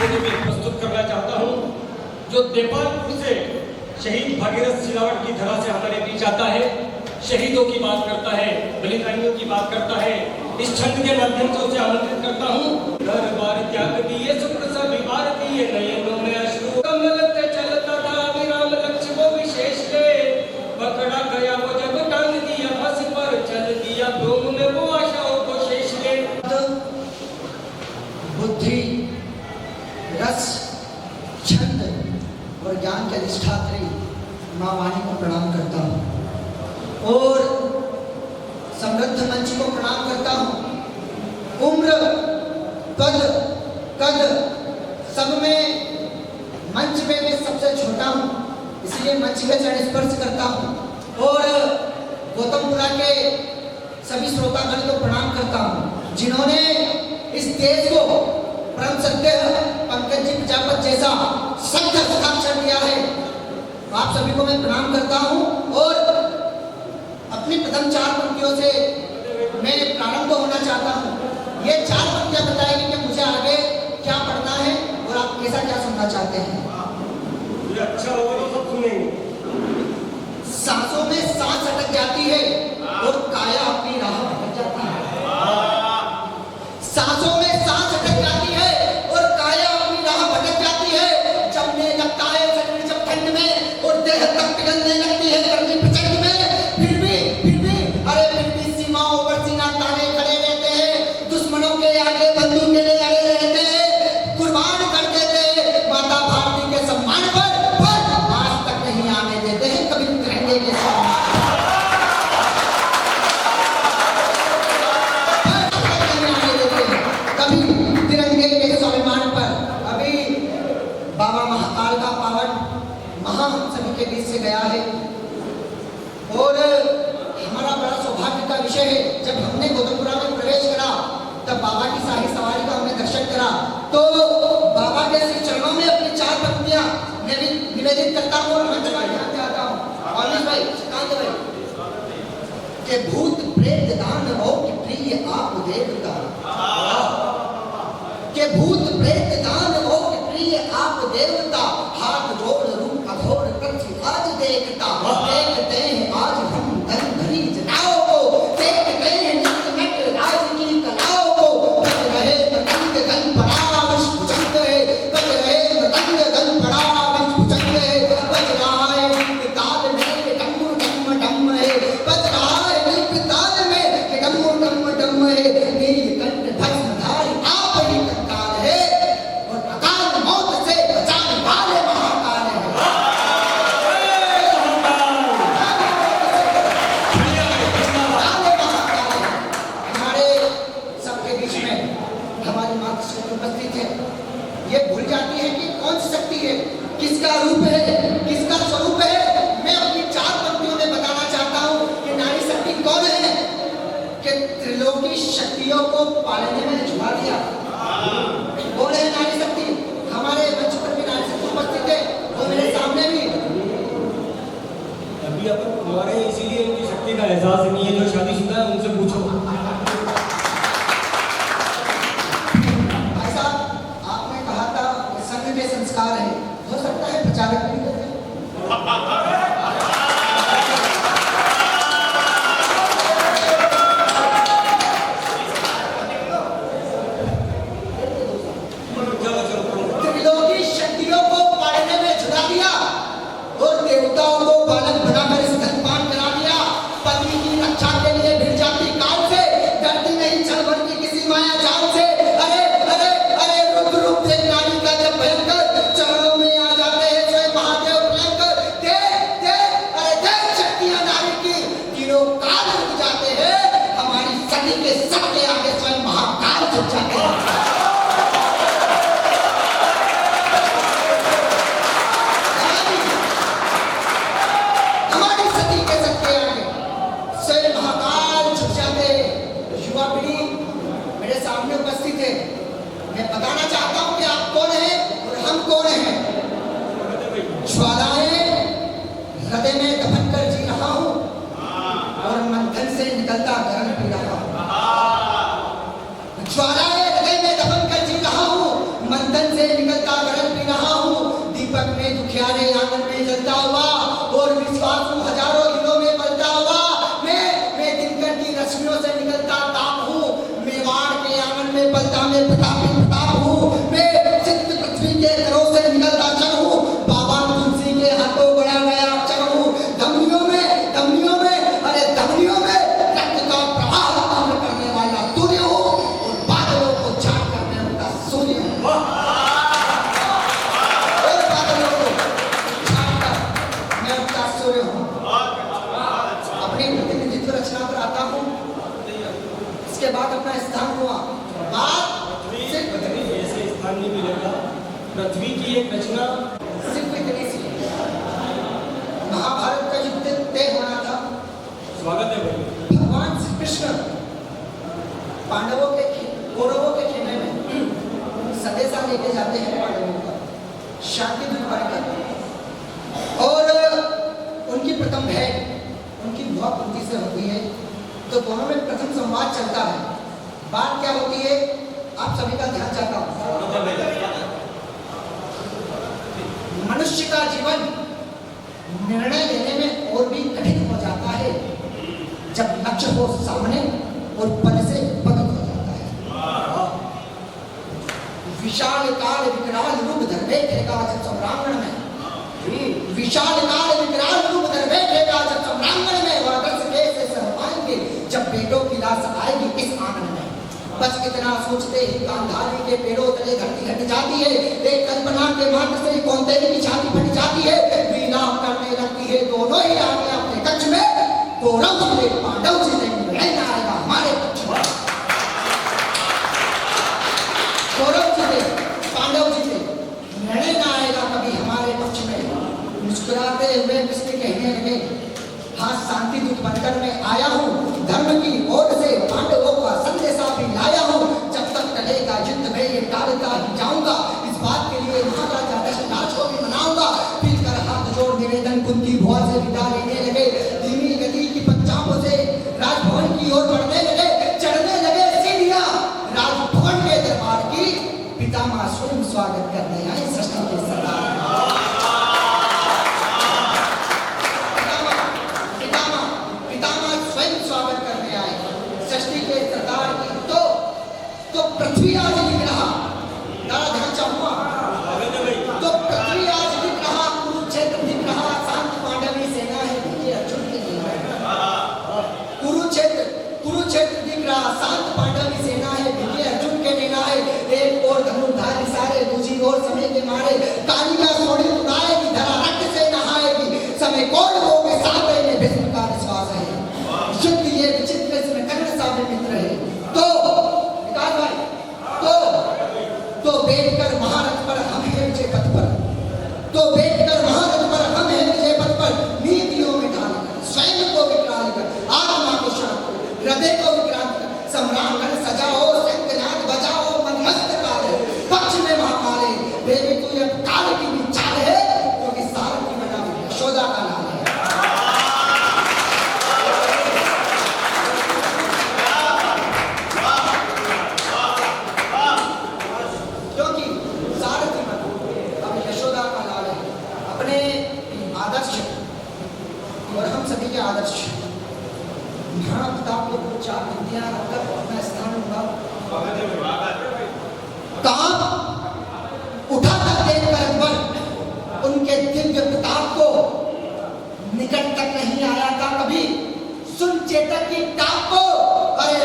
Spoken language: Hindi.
प्रस्तुत करना चाहता हूं, जो देपालपुर से शहीद भागीरथ सिलावट की धरा से हमारे बीच आता है, शहीदों की बात करता है, बलिदानियों की बात करता है। इस छंद के माध्यम से उसे आमंत्रित करता हूं। घर बार त्याग दिए, शुक्र सा विवार दिए, नयनों में अश्रु कमलते चलता था, विराम लक्ष्य वो विशेष ले, पकड़ा गया वो जब टांग दिया, बस पर चल दिया, भ्रूम में वो आशाओं को शेष ले। बुद्धि, रस, छंद और ज्ञान के अधिष्ठात्री माँ वाणी को प्रणाम करता हूँ और समृद्ध मंच को प्रणाम करता हूँ। उम्र, पद, कद सब में मंच में मैं सबसे छोटा हूँ, इसलिए मंच के चरण स्पर्श करता हूँ और गौतमपुरा के सभी श्रोतागण को प्रणाम करता हूँ, जिन्होंने इस देश को परम सत्य पंकज जी प्रजापत जैसा सत्य हस्ताक्षर दिया है। आप सभी को मैं प्रणाम करता हूँ और अपनी प्रथम 4 पंक्तियों से मैं प्रारंभ होना चाहता हूँ। ये 4 पंक्तियां बताएगी कि मुझे आगे क्या पढ़ना है और आप कैसा क्या सुनना चाहते हैं। ये अच्छा होगा तो सब सुनेंगे। सांसों में सांस अटक जाती है और काया अपनी राह भटक जाती है। सांसों में सांस अटक जाती है और काया अपनी राह भटक जाती है। जमने लगता है शरीर जब ठंड में और देह तक पिघलने लगती है गर्मी प्रचंड में, फिर भी सीमाओं पर सीना ताने खड़े रहते हैं, दुश्मनों के आगे बंदूक के लिए अड़े रहते हैं, कुर्बान कर देते हैं माता भारती के सम्मान पर आज तक नहीं आने देते हैं कभी तिरंगे के सम्मान। बाबा महाकाल का पावन महा हम सभी के बीच से गया है और हमारा बड़ा सौभाग्य का विषय है। जब हमने गौतमपुरा में प्रवेश करा तब बाबा की शाही सवारी का हमने दर्शन करा तो बाबा के श्री चरणों में अपनी 4 पंक्तियां मैं भी निवेदित करता हूँ और मंच का ध्यान चाहता हूँ। अनिश भाई, श्रीकांत भाई, के भूत प्रेत दानवों की प्रिय आप देवता, के भूत प्रेत दानवों की प्रिय आप देवता, हाथ जोड़ रूप अघोर पृथ्वी आज देखता, देखते हैं आज हम धन धनी जनाओं को, देखते हैं नित्यमत राज की कलाओं को, बज रहे मृदंग गन पड़ा विश्व भुजंग है, बज रहे मृदंग गन पड़ा विश्व भुजंग है, बज रहा है नील ताल में डम डम डम है, बज रहा है नील ताल में डम डम डम है, नीलकंठ भस्मधारी आप ही कंकाल है और अकाल मौत से बचाने वाले महाकाल है। हमारे सबके बीच में हमारी माता शक्ति उपस्थित है। ये भूल जाती है कि कौन सी शक्ति है, किसका रूप है, किसका स्वरूप है। मैं अपनी 4 पंक्तियों में बताना चाहता हूँ कि नारी शक्ति कौन है, कि त्रिलोकी शक्तियों को पालने में झुका दिया। कौन है नारी शक्ति? हमारे मंच पर भी नारी शक्ति उपस्थित है और मेरे सामने भी। अभी अपन हमारे इसीलिए उनकी शक्ति का एहसास नहीं है, जो शादीशुदा है उनसे पूछो। भाई साहब, आपने कहा था कि संघ के संस्कार है, हो सकता है प्रचारक भी करते हैं। त्रिलोकी शक्तियों को पालने में झुका दिया और देवताओं को बालक बनाकर स्तनपान करा दिया। पति की रक्षा के लिए भिड़ जाती काल से, डरती नहीं क्षण भर की किसी माया जाल से। अरे अरे अरे रुद्र रूप से नारी का जब भयंकर चरणों में आ जाते हैं स्वयं महादेव भयंकर, देख देख अरे देख शक्तियां नारी की, तीनों काल रुक जाते हैं। हमारी सती के सबके आगे स्वयं महाकाल झुक जाते हैं। युवा पीढ़ी मेरे सामने उपस्थित है, मैं बताना चाहता हूं कि आप कौन हैं और हम कौन हैं। ज्वालाएं हृदय में दफन कर जी रहा हूं और मंथन से निकलता गर्म पी रहा हूं। ज्वालाएं हृदय में दफन कर जी रहा हूं, मंथन से निकल उसके बाद अपना स्थान हुआ। बात सिर्फ पृथ्वी ऐसे स्थान नहीं मिलेगा। पृथ्वी की एक रचना सिर्फ इतनी सी। महाभारत का युद्ध तय होना था। स्वागत है भाई। भगवान श्री कृष्ण पांडवों के कौरवों के खेमे में संदेशा लेके जाते हैं पांडवों का, शांति दूत बनकर। और उनकी प्रथम भेंट उनकी बुआ कुंती से होती है। तो दोनों में प्रथम संवाद चलता है। बात क्या होती है, आप सभी का ध्यान चाहता हूं। मनुष्य का जीवन निर्णय लेने में और भी कठिन हो जाता है जब लक्ष्य हो सामने और पद से पद हो जाता है। विशाल काल विकराल रूप धर बैठेगा जब सम्रांगण में, विशाल काल विकराल रूप धर बैठेगा जब सम्रांगण में, वह दस कैसे सह पाएंगे जब बेटों की लाश आएगी इस आंगन में। बस इतना सोचते ही गांधारी के पेड़ों तले धरती हट जाती है। एक कल्पना के मात्र से कौंतेय की छाती फट जाती है। विलाप करने लगती है दोनों ही आगे अपने कक्ष में। कौरव जीते पांडव जीते, रहना आएगा हमारे पक्ष में। कौरव जीते पांडव जीते, रहना आएगा कभी हमारे पक्ष में। मुस्कुराते हुए कृष्ण कहने लगे, हाँ शांति दूत बनकर मैं आया हूँ, धर्म की ओर से पांडवों का संदेशा भी लाया हूँ। जब तक चलेगा युद्ध में ये टालता ही जाऊंगा। इस बात के लिए महाराजा दशरथ को भी मनाऊंगा। फिर कर हाथ जोड़ निवेदन कुंती भुआ से विदा लेने लगे। धीमी गति की पंचापों से राजभवन की ओर बढ़ने लगे, चढ़ने लगे सीढ़ियां राजभवन के दरबार की। पितामह स्वयं स्वागत करने आए सृष्टि के सरदार। तो पृथ्वी आज दिख रहा, ध्यान चाहूंगा, तो पृथ्वी आज दिख रहा, कुरुक्षेत्र दिख रहा, शांत पांडवी सेना है विजय अर्जुन के लिए। कुरुक्षेत्र दिख रहा, शांत पांडवी सेना है विजय अर्जुन के लेना है। एक और धनुर्धारी सारे, दूसरी ओर समय के मारे कालिका सोड़ी उड़ाएगी, धरा रक्त से नहाएगी। समय कौन हो के साथ में भीष्म का विश्वास है। युद्ध ये विचित्र इसमें कर्ण सा भी मित्र है। तो बैठकर महारथ पर हम हैं विजय पथ पर, तो बैठकर महारथ पर हम हैं विजय पथ पर। नीतियों में ढालकर स्वयं को विकराल कर, आत्मा को शांत कर, हृदय को विक्रांत कर। सम्रांगण सजाओ, शंखनाद बजाओ, मनमस्त काल है पक्ष में महाकाले। देवी तू यह काल की भी चाल है, क्योंकि सारंग की बना यशोदा का नाम है। और हम सभी के आदर्श महाप्रताप को चार विद्या रखकर अपना स्थान होगा। कांप उठा कर देखकर अकबर उनके दिव्य प्रताप को, निकट तक नहीं आया था कभी। सुन चेतक की टाप को, अरे